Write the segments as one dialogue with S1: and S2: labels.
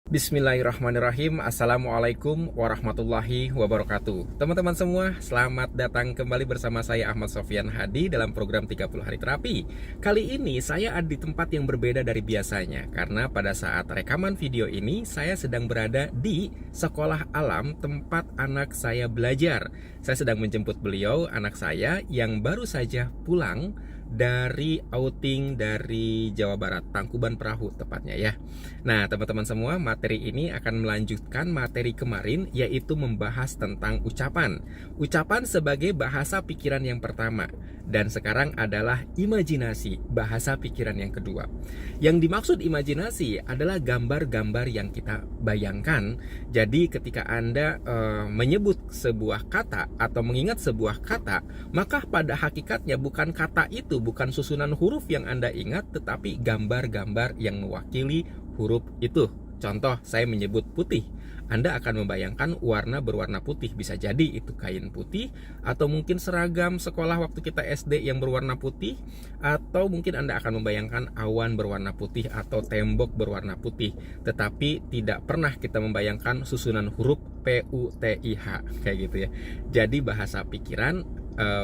S1: Bismillahirrahmanirrahim. Assalamualaikum warahmatullahi wabarakatuh. Teman-teman semua, selamat datang kembali bersama saya Ahmad Sofyan Hadi dalam program 30 Hari Terapi. Kali ini saya ada di tempat yang berbeda dari biasanya, karena pada saat rekaman video ini saya sedang berada di sekolah alam tempat anak saya belajar. Saya sedang menjemput beliau, anak saya yang baru saja pulang dari outing dari Jawa Barat, Tangkuban Perahu tepatnya ya. Nah, teman-teman semua, materi ini akan melanjutkan materi kemarin, yaitu membahas tentang ucapan. Ucapan sebagai bahasa pikiran yang pertama, dan sekarang adalah imajinasi, bahasa pikiran yang kedua. Yang dimaksud imajinasi adalah gambar-gambar yang kita bayangkan. Jadi ketika Anda menyebut sebuah kata atau mengingat sebuah kata, maka pada hakikatnya bukan kata itu, bukan susunan huruf yang Anda ingat, tetapi gambar-gambar yang mewakili huruf itu. Contoh, saya menyebut putih. Anda akan membayangkan warna berwarna putih. Bisa jadi itu kain putih, atau mungkin seragam sekolah waktu kita SD yang berwarna putih, atau mungkin Anda akan membayangkan awan berwarna putih atau tembok berwarna putih. Tetapi tidak pernah kita membayangkan susunan huruf PUTIH kayak gitu ya. Jadi bahasa pikiran,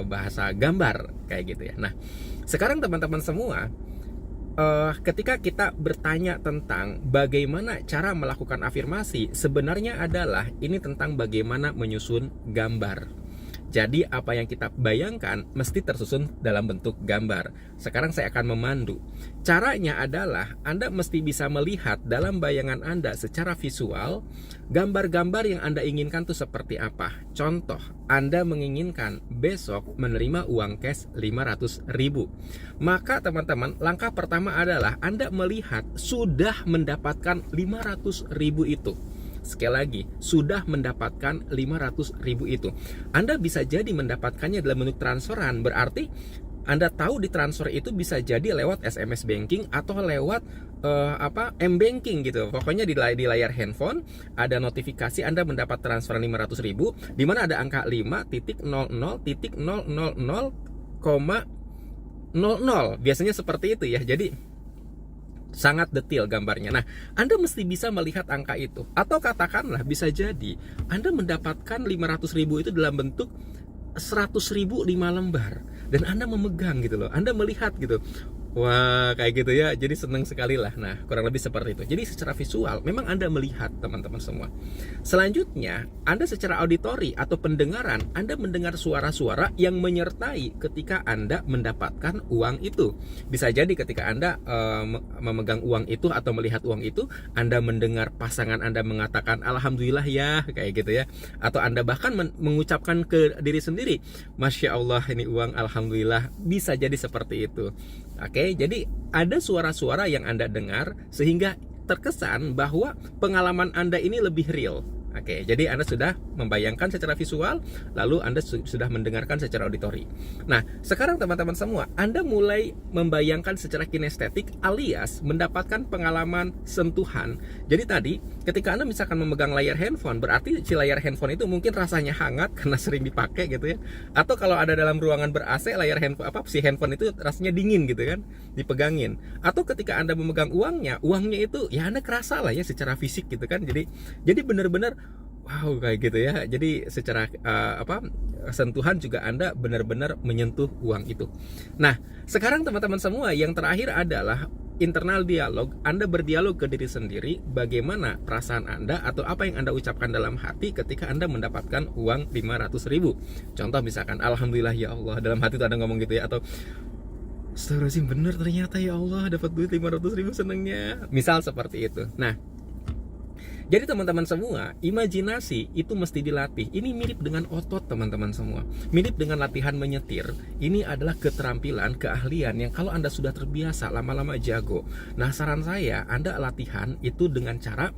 S1: bahasa gambar kayak gitu ya. Nah, sekarang teman-teman semua, ketika kita bertanya tentang bagaimana cara melakukan afirmasi, sebenarnya adalah ini tentang bagaimana menyusun gambar. Jadi apa yang kita bayangkan mesti tersusun dalam bentuk gambar. Sekarang saya akan memandu. Caranya adalah Anda mesti bisa melihat dalam bayangan Anda secara visual gambar-gambar yang Anda inginkan itu seperti apa. Contoh, Anda menginginkan besok menerima uang cash 500.000. Maka teman-teman, langkah pertama adalah Anda melihat sudah mendapatkan 500.000 itu. Sekali lagi, sudah mendapatkan 500.000 itu. Anda bisa jadi mendapatkannya dalam bentuk transferan. Berarti Anda tahu di transfer itu bisa jadi lewat SMS banking atau lewat M-banking gitu. Pokoknya di layar handphone ada notifikasi Anda mendapat transferan 500.000, di mana ada angka 5.00.00,00. Biasanya seperti itu ya. Jadi sangat detail gambarnya. Nah, Anda mesti bisa melihat angka itu. Atau katakanlah bisa jadi Anda mendapatkan 500.000 itu dalam bentuk 100.000 5 lembar. Dan Anda memegang gitu loh. Anda melihat gitu. Wah, kayak gitu ya. Jadi senang sekali lah. Nah, kurang lebih seperti itu. Jadi secara visual memang Anda melihat, teman-teman semua. Selanjutnya, Anda secara auditori atau pendengaran, Anda mendengar suara-suara yang menyertai ketika Anda mendapatkan uang itu. Bisa jadi ketika Anda memegang uang itu atau melihat uang itu, Anda mendengar pasangan Anda mengatakan alhamdulillah ya, kayak gitu ya. Atau Anda bahkan mengucapkan ke diri sendiri, Masya Allah ini uang, alhamdulillah. Bisa jadi seperti itu. Oke, jadi ada suara-suara yang Anda dengar sehingga terkesan bahwa pengalaman Anda ini lebih real. Oke, jadi Anda sudah membayangkan secara visual, lalu Anda sudah mendengarkan secara auditori. Nah, sekarang teman-teman semua, Anda mulai membayangkan secara kinestetik alias mendapatkan pengalaman sentuhan. Jadi tadi, ketika Anda misalkan memegang layar handphone, berarti si layar handphone itu mungkin rasanya hangat karena sering dipakai gitu ya. Atau kalau ada dalam ruangan ber-AC, layar handphone si handphone itu rasanya dingin gitu kan, dipegangin. Atau ketika Anda memegang uangnya itu ya Anda kerasa lah ya secara fisik gitu kan. Jadi benar-benar wow, kayak gitu ya. Jadi secara sentuhan juga Anda benar-benar menyentuh uang itu. Nah, sekarang teman-teman semua, yang terakhir adalah internal dialog. Anda berdialog ke diri sendiri, bagaimana perasaan Anda atau apa yang Anda ucapkan dalam hati ketika Anda mendapatkan uang 500.000. Contoh misalkan, alhamdulillah ya Allah, dalam hati itu Anda ngomong gitu ya. Atau astagfirullahaladzim, bener ternyata ya Allah dapat duit 500.000, senengnya. Misal seperti itu. Nah, jadi teman-teman semua, imajinasi itu mesti dilatih. Ini mirip dengan otot teman-teman semua. Mirip dengan latihan menyetir. Ini adalah keterampilan, keahlian yang kalau Anda sudah terbiasa, lama-lama jago. Nah, saran saya, Anda latihan itu dengan cara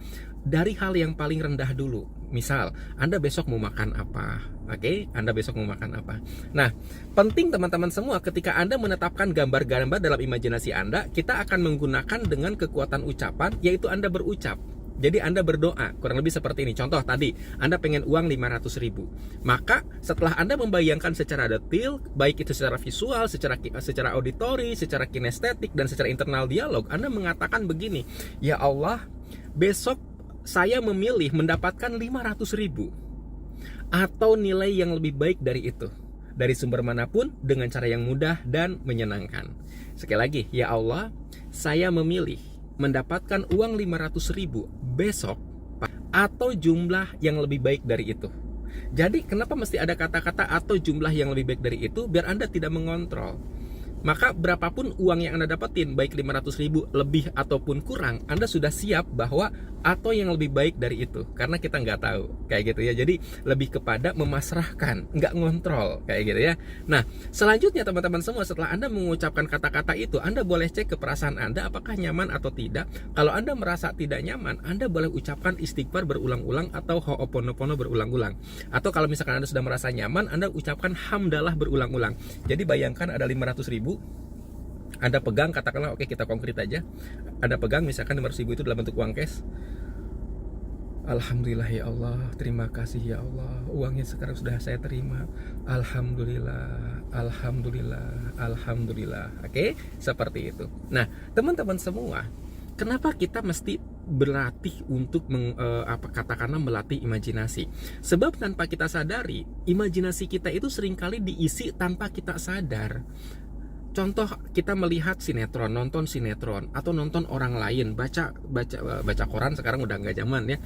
S1: dari hal yang paling rendah dulu. Misal, Anda besok mau makan apa? Oke, Anda besok mau makan apa? Nah, penting teman-teman semua, ketika Anda menetapkan gambar-gambar dalam imajinasi Anda, kita akan menggunakan dengan kekuatan ucapan, yaitu Anda berucap. Jadi Anda berdoa, kurang lebih seperti ini. Contoh tadi, Anda pengen uang 500.000. Maka setelah Anda membayangkan secara detail, baik itu secara visual, secara auditori, secara kinestetik, dan secara internal dialog, Anda mengatakan begini, ya Allah, besok saya memilih mendapatkan 500.000 atau nilai yang lebih baik dari itu, dari sumber manapun, dengan cara yang mudah dan menyenangkan. Sekali lagi, ya Allah, saya memilih mendapatkan uang 500.000 besok atau jumlah yang lebih baik dari itu. Jadi kenapa mesti ada kata-kata atau jumlah yang lebih baik dari itu? Biar Anda tidak mengontrol. Maka berapapun uang yang Anda dapetin, baik 500.000 lebih ataupun kurang, Anda sudah siap bahwa atau yang lebih baik dari itu. Karena kita nggak tahu, kayak gitu ya. Jadi lebih kepada memasrahkan, nggak ngontrol, kayak gitu ya. Nah, selanjutnya teman-teman semua, setelah Anda mengucapkan kata-kata itu, Anda boleh cek ke perasaan Anda apakah nyaman atau tidak. Kalau Anda merasa tidak nyaman, Anda boleh ucapkan istighfar berulang-ulang atau ho'oponopono berulang-ulang. Atau kalau misalkan Anda sudah merasa nyaman, Anda ucapkan hamdalah berulang-ulang. Jadi bayangkan ada 500.000, Anda pegang, katakanlah oke, kita konkret aja. Anda pegang misalkan 500.000 itu dalam bentuk uang cash. Alhamdulillah ya Allah, terima kasih ya Allah, uangnya sekarang sudah saya terima. Alhamdulillah, alhamdulillah, alhamdulillah. Oke, seperti itu. Nah, teman-teman semua, kenapa kita mesti berlatih untuk katakanlah melatih imajinasi? Sebab tanpa kita sadari, imajinasi kita itu seringkali diisi tanpa kita sadar. Contoh, kita melihat sinetron, nonton sinetron, atau nonton orang lain, baca koran, sekarang udah nggak zaman ya.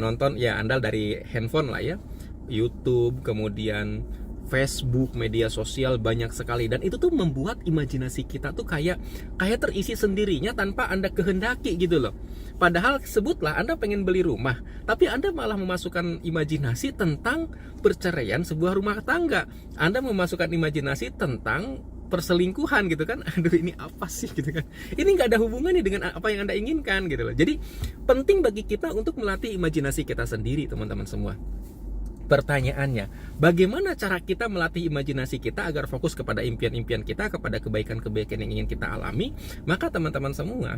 S1: Nonton ya andal dari handphone lah ya, YouTube, kemudian Facebook, media sosial, banyak sekali. Dan itu tuh membuat imajinasi kita tuh kayak terisi sendirinya tanpa Anda kehendaki gitu loh. Padahal sebutlah Anda pengen beli rumah, tapi Anda malah memasukkan imajinasi tentang perceraian sebuah rumah tangga. Anda memasukkan imajinasi tentang perselingkuhan gitu kan. Aduh, ini apa sih gitu kan. Ini nggak ada hubungannya dengan apa yang Anda inginkan gitu loh. Jadi penting bagi kita untuk melatih imajinasi kita sendiri, teman-teman semua. Pertanyaannya, bagaimana cara kita melatih imajinasi kita agar fokus kepada impian-impian kita, kepada kebaikan-kebaikan yang ingin kita alami? Maka teman-teman semua,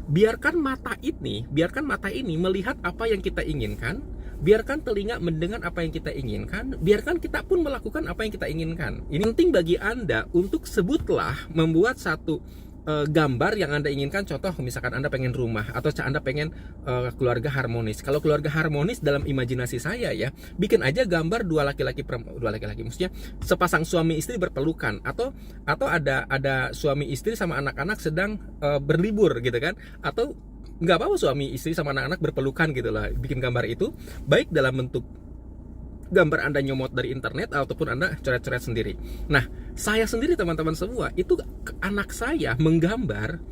S1: biarkan mata ini melihat apa yang kita inginkan, biarkan telinga mendengar apa yang kita inginkan, biarkan kita pun melakukan apa yang kita inginkan. Ini penting bagi Anda untuk sebutlah membuat satu gambar yang Anda inginkan. Contoh, misalkan Anda pengen rumah, atau Anda pengen keluarga harmonis. Kalau keluarga harmonis dalam imajinasi saya ya, bikin aja gambar dua laki-laki, maksudnya sepasang suami istri berpelukan, atau ada suami istri sama anak-anak sedang berlibur gitu kan, atau nggak apa-apa suami istri sama anak-anak berpelukan gitu lah. Bikin gambar itu baik dalam bentuk gambar Anda nyomot dari internet ataupun Anda coret-coret sendiri. Nah, saya sendiri teman-teman semua, itu anak saya menggambar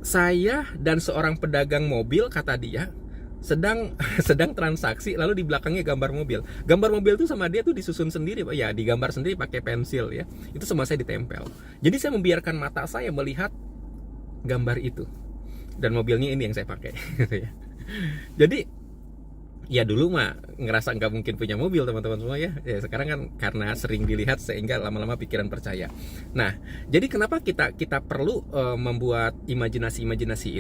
S1: saya dan seorang pedagang mobil, kata dia, sedang transaksi, lalu di belakangnya gambar mobil. Gambar mobil itu sama dia tuh disusun sendiri, ya digambar sendiri pakai pensil ya. Itu semua saya ditempel. Jadi saya membiarkan mata saya melihat gambar itu. Dan mobilnya ini yang saya pakai gitu ya. Jadi ya dulu mah ngerasa nggak mungkin punya mobil teman-teman semua ya. Ya sekarang kan karena sering dilihat sehingga lama-lama pikiran percaya. Nah, jadi kenapa kita perlu membuat imajinasi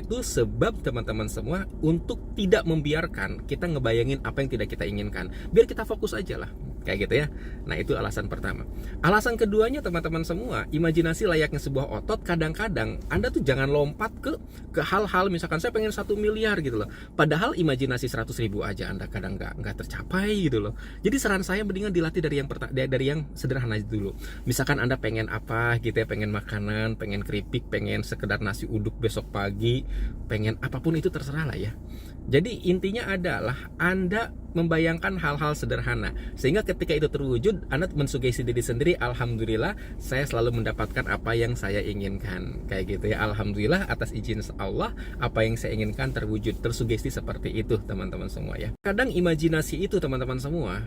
S1: itu? Sebab teman-teman semua, untuk tidak membiarkan kita ngebayangin apa yang tidak kita inginkan. Biar kita fokus aja lah, kayak gitu ya. Nah, itu alasan pertama. Alasan keduanya teman-teman semua, imajinasi layaknya sebuah otot. Kadang-kadang Anda tuh jangan lompat ke hal-hal, misalkan saya pengen 1 miliar gitu loh. Padahal imajinasi 100.000 aja Anda kadang nggak tercapai gitu loh. Jadi saran saya mendingan dilatih dari yang sederhana dulu. Misalkan Anda pengen apa gitu ya, pengen makanan, pengen keripik, pengen sekedar nasi uduk besok pagi, pengen apapun itu terserah lah ya. Jadi intinya adalah Anda membayangkan hal-hal sederhana, sehingga ketika itu terwujud, Anda mensugesti diri sendiri, alhamdulillah saya selalu mendapatkan apa yang saya inginkan, kayak gitu ya. Alhamdulillah atas izin Allah, apa yang saya inginkan terwujud. Tersugesti seperti itu teman-teman semua ya. Kadang imajinasi itu teman-teman semua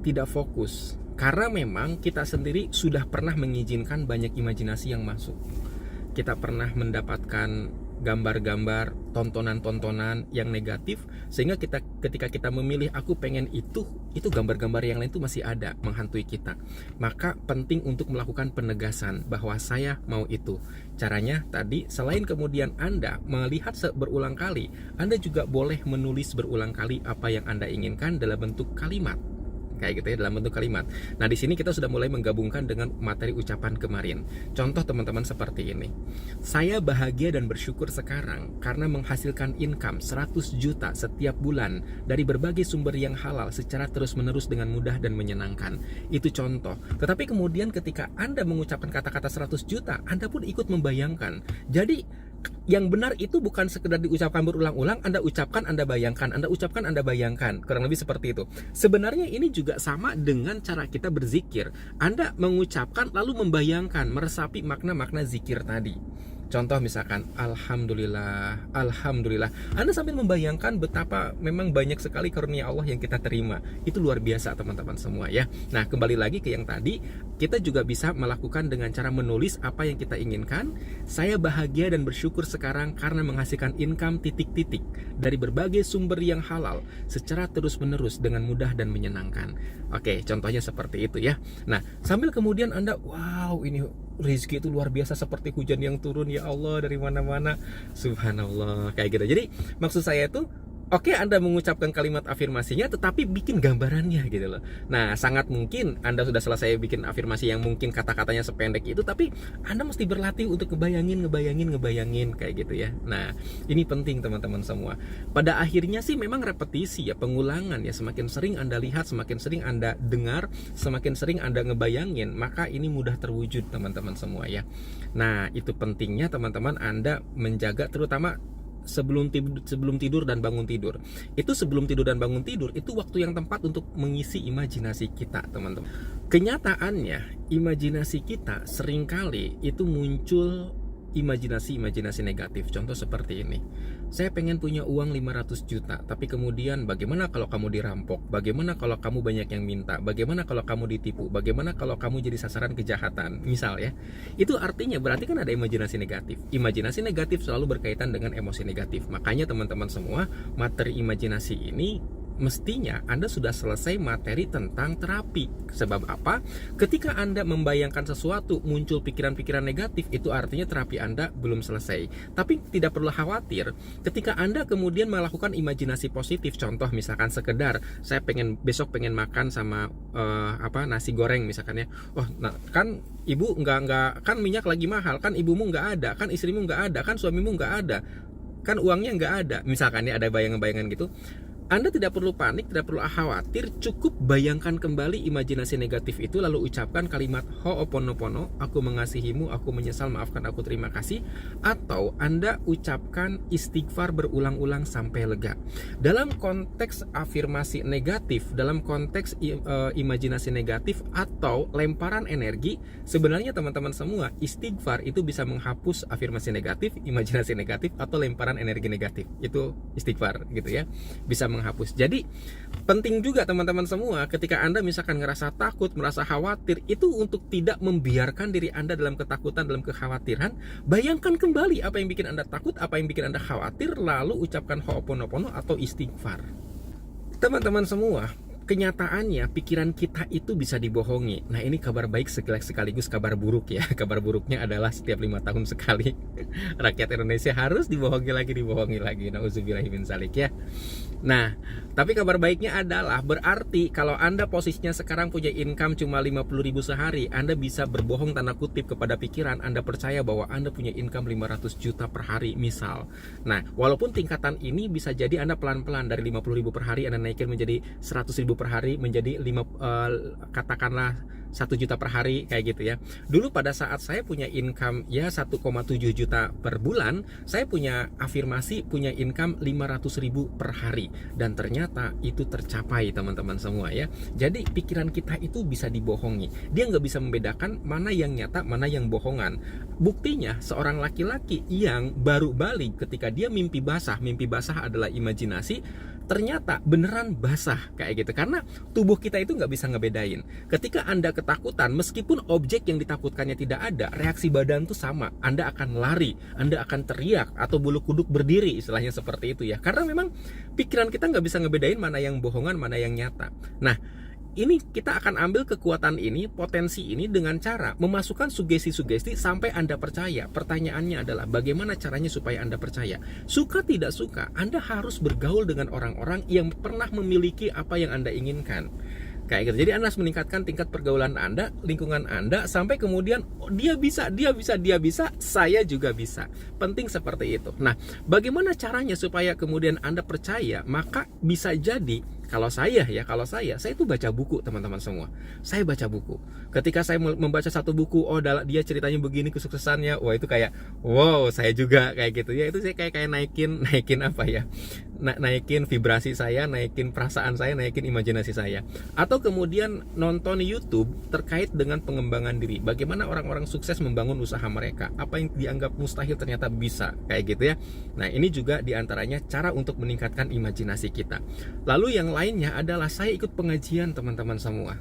S1: tidak fokus, karena memang kita sendiri sudah pernah mengizinkan banyak imajinasi yang masuk. Kita pernah mendapatkan gambar-gambar, tontonan-tontonan yang negatif, sehingga ketika kita memilih aku pengen itu gambar-gambar yang lain itu masih ada menghantui kita. Maka penting untuk melakukan penegasan bahwa saya mau itu. Caranya tadi, selain kemudian Anda melihat berulang kali, Anda juga boleh menulis berulang kali apa yang Anda inginkan dalam bentuk kalimat. kayak gitu ya, dalam bentuk kalimat. Nah, di sini kita sudah mulai menggabungkan dengan materi ucapan kemarin. Contoh teman-teman seperti ini. Saya bahagia dan bersyukur sekarang karena menghasilkan income 100 juta setiap bulan dari berbagai sumber yang halal secara terus-menerus dengan mudah dan menyenangkan. Itu contoh. Tetapi kemudian ketika Anda mengucapkan kata-kata 100 juta, Anda pun ikut membayangkan. Jadi yang benar itu bukan sekedar diucapkan berulang-ulang, Anda ucapkan, Anda bayangkan, Anda ucapkan, Anda bayangkan. Kurang lebih seperti itu. Sebenarnya ini juga sama dengan cara kita berzikir. Anda mengucapkan lalu membayangkan, meresapi makna-makna zikir tadi. Contoh misalkan, Alhamdulillah, Alhamdulillah. Anda sambil membayangkan betapa memang banyak sekali karunia Allah yang kita terima. Itu luar biasa teman-teman semua ya. Nah, kembali lagi ke yang tadi, kita juga bisa melakukan dengan cara menulis apa yang kita inginkan. Saya bahagia dan bersyukur sekarang karena menghasilkan income titik-titik dari berbagai sumber yang halal secara terus-menerus dengan mudah dan menyenangkan. Oke, contohnya seperti itu ya. Nah, sambil kemudian Anda, wow, ini rezeki itu luar biasa seperti hujan yang turun ya Allah dari mana-mana, subhanallah, kayak gitu. Jadi maksud saya itu, oke, Anda mengucapkan kalimat afirmasinya, tetapi bikin gambarannya gitu loh. Nah, sangat mungkin Anda sudah selesai bikin afirmasi yang mungkin kata-katanya sependek itu, tapi Anda mesti berlatih untuk ngebayangin kayak gitu ya. Nah, ini penting teman-teman semua. Pada akhirnya sih memang repetisi ya, pengulangan ya. Semakin sering Anda lihat, semakin sering Anda dengar, semakin sering Anda ngebayangin, maka ini mudah terwujud teman-teman semua ya. Nah, itu pentingnya teman-teman Anda menjaga, terutama sebelum tidur dan bangun tidur. Itu sebelum tidur dan bangun tidur itu waktu yang tepat untuk mengisi imajinasi kita, teman-teman. Kenyataannya, imajinasi kita seringkali itu muncul imajinasi negatif. Contoh seperti ini. Saya pengen punya uang 500 juta, tapi kemudian bagaimana kalau kamu dirampok? Bagaimana kalau kamu banyak yang minta? Bagaimana kalau kamu ditipu? Bagaimana kalau kamu jadi sasaran kejahatan? Misal ya. Itu artinya berarti kan ada imajinasi negatif. Imajinasi negatif selalu berkaitan dengan emosi negatif. Makanya teman-teman semua, materi imajinasi ini mestinya Anda sudah selesai materi tentang terapi. Sebab apa? Ketika Anda membayangkan sesuatu muncul pikiran-pikiran negatif, itu artinya terapi Anda belum selesai. Tapi tidak perlu khawatir ketika Anda kemudian melakukan imajinasi positif. Contoh misalkan sekedar saya besok pengen makan sama nasi goreng misalkan ya. Oh, nah, kan ibu nggak kan minyak lagi mahal, kan ibumu nggak ada, kan istrimu nggak ada, kan suamimu nggak ada, kan uangnya nggak ada. Misalkan ya ada bayangan-bayangan gitu. Anda tidak perlu panik, tidak perlu khawatir, cukup bayangkan kembali imajinasi negatif itu, lalu ucapkan kalimat Ho'oponopono, aku mengasihimu, aku menyesal, maafkan aku, terima kasih. Atau Anda ucapkan istighfar berulang-ulang sampai lega. Dalam konteks afirmasi negatif, dalam konteks imajinasi negatif atau lemparan energi, sebenarnya teman-teman semua, istighfar itu bisa menghapus afirmasi negatif, imajinasi negatif, atau lemparan energi negatif. Itu istighfar gitu ya, bisa menghapus. Jadi penting juga teman-teman semua, ketika Anda misalkan ngerasa takut, merasa khawatir, itu untuk tidak membiarkan diri Anda dalam ketakutan, dalam kekhawatiran. Bayangkan kembali apa yang bikin Anda takut, apa yang bikin Anda khawatir, lalu ucapkan Ho'oponopono atau istighfar. Teman-teman semua, kenyataannya pikiran kita itu bisa dibohongi. Nah, ini kabar baik sekaligus kabar buruk ya. Kabar buruknya adalah setiap 5 tahun sekali rakyat Indonesia harus dibohongi lagi. Nauzubillahi min dzalik ya. Nah, tapi kabar baiknya adalah berarti kalau Anda posisinya sekarang punya income cuma 50.000 sehari, Anda bisa berbohong tanda kutip kepada pikiran. Anda percaya bahwa Anda punya income 500 juta per hari misal. Nah, walaupun tingkatan ini bisa jadi Anda pelan-pelan dari 50.000 per hari Anda naikin menjadi 100.000 per hari, menjadi katakanlah 1 juta per hari kayak gitu ya. Dulu pada saat saya punya income ya 1,7 juta per bulan, saya punya afirmasi punya income 500.000 per hari, dan ternyata itu tercapai teman-teman semua ya. Jadi pikiran kita itu bisa dibohongi. Dia nggak bisa membedakan mana yang nyata, mana yang bohongan. Buktinya seorang laki-laki yang baru balik ketika dia mimpi basah adalah imajinasi, ternyata beneran basah kayak gitu, karena tubuh kita itu nggak bisa ngebedain. Ketika Anda ketakutan, meskipun objek yang ditakutkannya tidak ada, reaksi badan tuh sama. Anda akan lari, Anda akan teriak, atau bulu kuduk berdiri, istilahnya seperti itu ya. Karena memang pikiran kita nggak bisa ngebedain mana yang bohongan, mana yang nyata. Nah, ini kita akan ambil kekuatan ini, potensi ini dengan cara memasukkan sugesti-sugesti sampai Anda percaya. Pertanyaannya adalah bagaimana caranya supaya Anda percaya? Suka tidak suka, Anda harus bergaul dengan orang-orang yang pernah memiliki apa yang Anda inginkan. Kayak gitu. Jadi Anda harus meningkatkan tingkat pergaulan Anda, lingkungan Anda, sampai kemudian oh, dia bisa, saya juga bisa. Penting seperti itu. Nah, bagaimana caranya supaya kemudian Anda percaya? Maka bisa jadi kalau saya itu baca buku, teman-teman semua. Saya baca buku. Ketika saya membaca satu buku, oh dia ceritanya begini kesuksesannya, wah itu kayak wow, saya juga kayak gitu ya. Itu saya kayak naikin apa ya? Naikin vibrasi saya, naikin perasaan saya, naikin imajinasi saya. Atau kemudian nonton YouTube terkait dengan pengembangan diri. Bagaimana orang-orang sukses membangun usaha mereka. Apa yang dianggap mustahil ternyata bisa, kayak gitu ya. Nah, ini juga diantaranya cara untuk meningkatkan imajinasi kita. Lalu yang lainnya adalah saya ikut pengajian, teman-teman semua.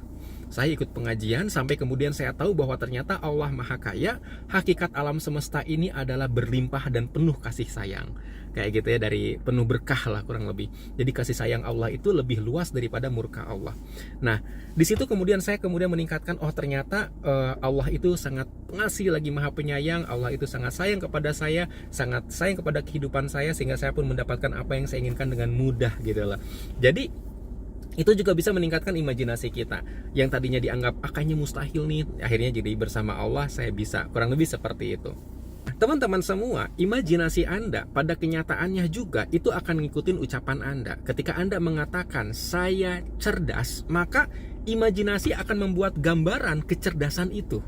S1: Saya ikut pengajian sampai kemudian saya tahu bahwa ternyata Allah Maha Kaya, hakikat alam semesta ini adalah berlimpah dan penuh kasih sayang. Kayak gitu ya, dari penuh berkah lah kurang lebih. Jadi kasih sayang Allah itu lebih luas daripada murka Allah. Nah, di situ kemudian saya meningkatkan, oh ternyata Allah itu sangat pengasih lagi Maha Penyayang. Allah itu sangat sayang kepada saya, sangat sayang kepada kehidupan saya, sehingga saya pun mendapatkan apa yang saya inginkan dengan mudah gitu loh. Jadi itu juga bisa meningkatkan imajinasi kita. Yang tadinya dianggap kayaknya mustahil nih, akhirnya jadi bersama Allah saya bisa. Kurang lebih seperti itu. Teman-teman semua, imajinasi Anda pada kenyataannya juga itu akan ngikutin ucapan Anda. Ketika Anda mengatakan saya cerdas, maka imajinasi akan membuat gambaran kecerdasan itu.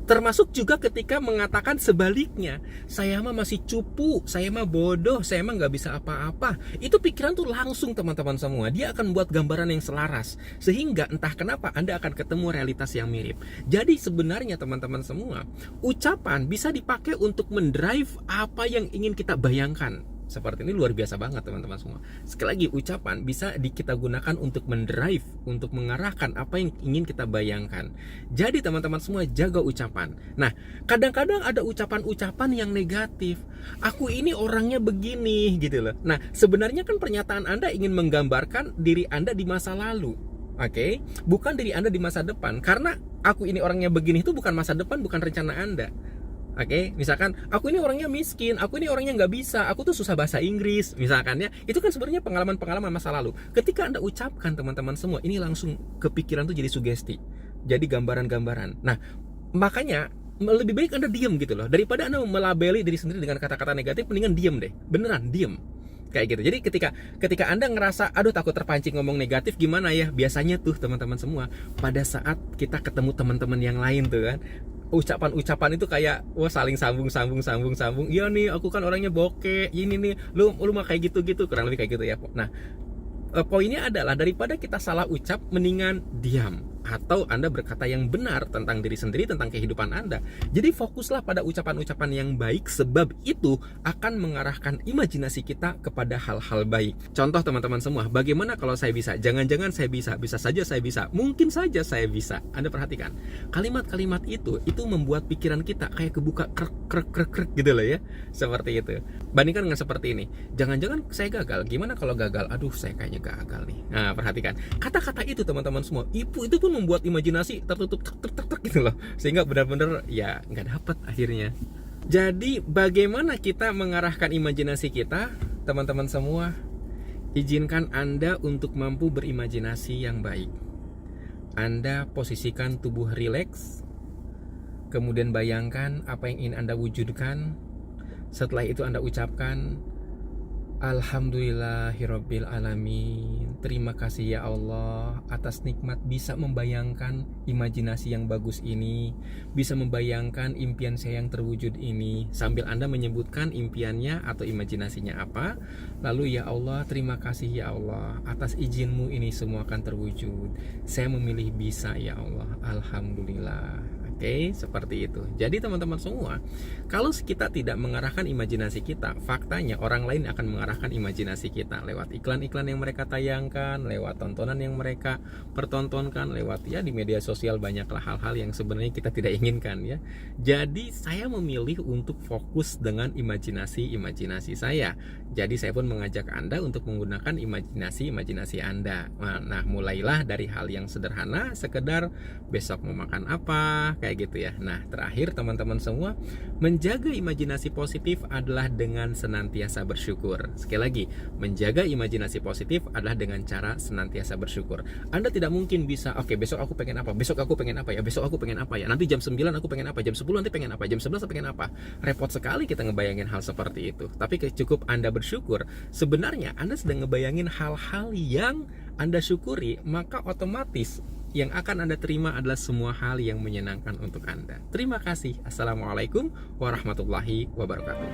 S1: Termasuk juga ketika mengatakan sebaliknya, saya mah masih cupu, saya mah bodoh, saya mah nggak bisa apa-apa. Itu pikiran tuh langsung, teman-teman semua, dia akan buat gambaran yang selaras. Sehingga entah kenapa Anda akan ketemu realitas yang mirip. Jadi sebenarnya teman-teman semua, ucapan bisa dipakai untuk mendrive apa yang ingin kita bayangkan. Seperti ini luar biasa banget, teman-teman semua. Sekali lagi, ucapan bisa kita gunakan untuk mendrive, untuk mengarahkan apa yang ingin kita bayangkan. Jadi teman-teman semua, jaga ucapan. Nah, kadang-kadang ada ucapan-ucapan yang negatif. Aku ini orangnya begini gitu loh. Nah, sebenarnya kan pernyataan Anda ingin menggambarkan diri Anda di masa lalu. Oke, bukan diri Anda di masa depan. Karena aku ini orangnya begini itu bukan masa depan, bukan rencana Anda. Oke, misalkan aku ini orangnya miskin, aku ini orangnya nggak bisa, aku tuh susah bahasa Inggris, misalkan ya, itu kan sebenarnya pengalaman-pengalaman masa lalu. Ketika Anda ucapkan, teman-teman semua, ini langsung kepikiran tuh jadi sugesti, jadi gambaran-gambaran. Nah, makanya lebih baik Anda diam gitu loh, daripada Anda melabeli diri sendiri dengan kata-kata negatif, mendingan diam deh, beneran diam. Kayak gitu. Jadi ketika Anda ngerasa aduh takut terpancing ngomong negatif, gimana ya? Biasanya tuh teman-teman semua, pada saat kita ketemu teman-teman yang lain tuh kan, ucapan-ucapan itu kayak wah saling sambung. Iya nih, aku kan orangnya bokeh. Ini nih, lu mah kayak gitu-gitu, kurang lebih kayak gitu ya. Nah, poinnya adalah daripada kita salah ucap, mendingan diam. Atau Anda berkata yang benar tentang diri sendiri, tentang kehidupan Anda. Jadi fokuslah pada ucapan-ucapan yang baik, sebab itu akan mengarahkan imajinasi kita kepada hal-hal baik. Contoh teman-teman semua, bagaimana kalau saya bisa? Jangan-jangan saya bisa saja saya bisa, mungkin saja saya bisa. Anda perhatikan, kalimat-kalimat itu membuat pikiran kita kayak kebuka krek gitu loh ya. Seperti itu. Bandingkan dengan seperti ini, jangan-jangan saya gagal, gimana kalau gagal? Aduh, saya kayaknya gagal nih. Nah, perhatikan, kata-kata itu teman-teman semua, itu pun membuat imajinasi tertutup gitu loh, sehingga benar-benar ya nggak dapat akhirnya. Jadi bagaimana kita mengarahkan imajinasi kita, teman-teman semua? Izinkan Anda untuk mampu berimajinasi yang baik. Anda posisikan tubuh rileks, kemudian bayangkan apa yang ingin Anda wujudkan. Setelah itu Anda ucapkan Alhamdulillahirabbil alamin. Terima kasih ya Allah atas nikmat bisa membayangkan imajinasi yang bagus ini, bisa membayangkan impian saya yang terwujud ini. Sambil Anda menyebutkan impiannya atau imajinasinya apa, lalu ya Allah, terima kasih ya Allah atas izinmu ini semua akan terwujud. Saya memilih bisa ya Allah. Alhamdulillah. Oke, seperti itu. Jadi teman-teman semua, kalau kita tidak mengarahkan imajinasi kita, faktanya orang lain akan mengarahkan imajinasi kita lewat iklan-iklan yang mereka tayangkan, lewat tontonan yang mereka pertontonkan, lewat ya di media sosial banyaklah hal-hal yang sebenarnya kita tidak inginkan ya. Jadi saya memilih untuk fokus dengan imajinasi saya. Jadi saya pun mengajak Anda untuk menggunakan imajinasi Anda. Nah, mulailah dari hal yang sederhana, sekedar besok mau makan apa, kayak gitu ya. Nah, terakhir teman-teman semua, menjaga imajinasi positif adalah dengan senantiasa bersyukur. Sekali lagi, menjaga imajinasi positif adalah dengan cara senantiasa bersyukur. Anda tidak mungkin bisa, oke, besok aku pengen apa, besok aku pengen apa ya, besok aku pengen apa ya, nanti jam 9 aku pengen apa, jam 10 nanti pengen apa, jam 11 pengen apa. Repot sekali kita ngebayangin hal seperti itu. Tapi cukup Anda bersyukur, sebenarnya Anda sedang ngebayangin hal-hal yang Anda syukuri, maka otomatis yang akan Anda terima adalah semua hal yang menyenangkan untuk Anda. Terima kasih. Assalamualaikum warahmatullahi wabarakatuh.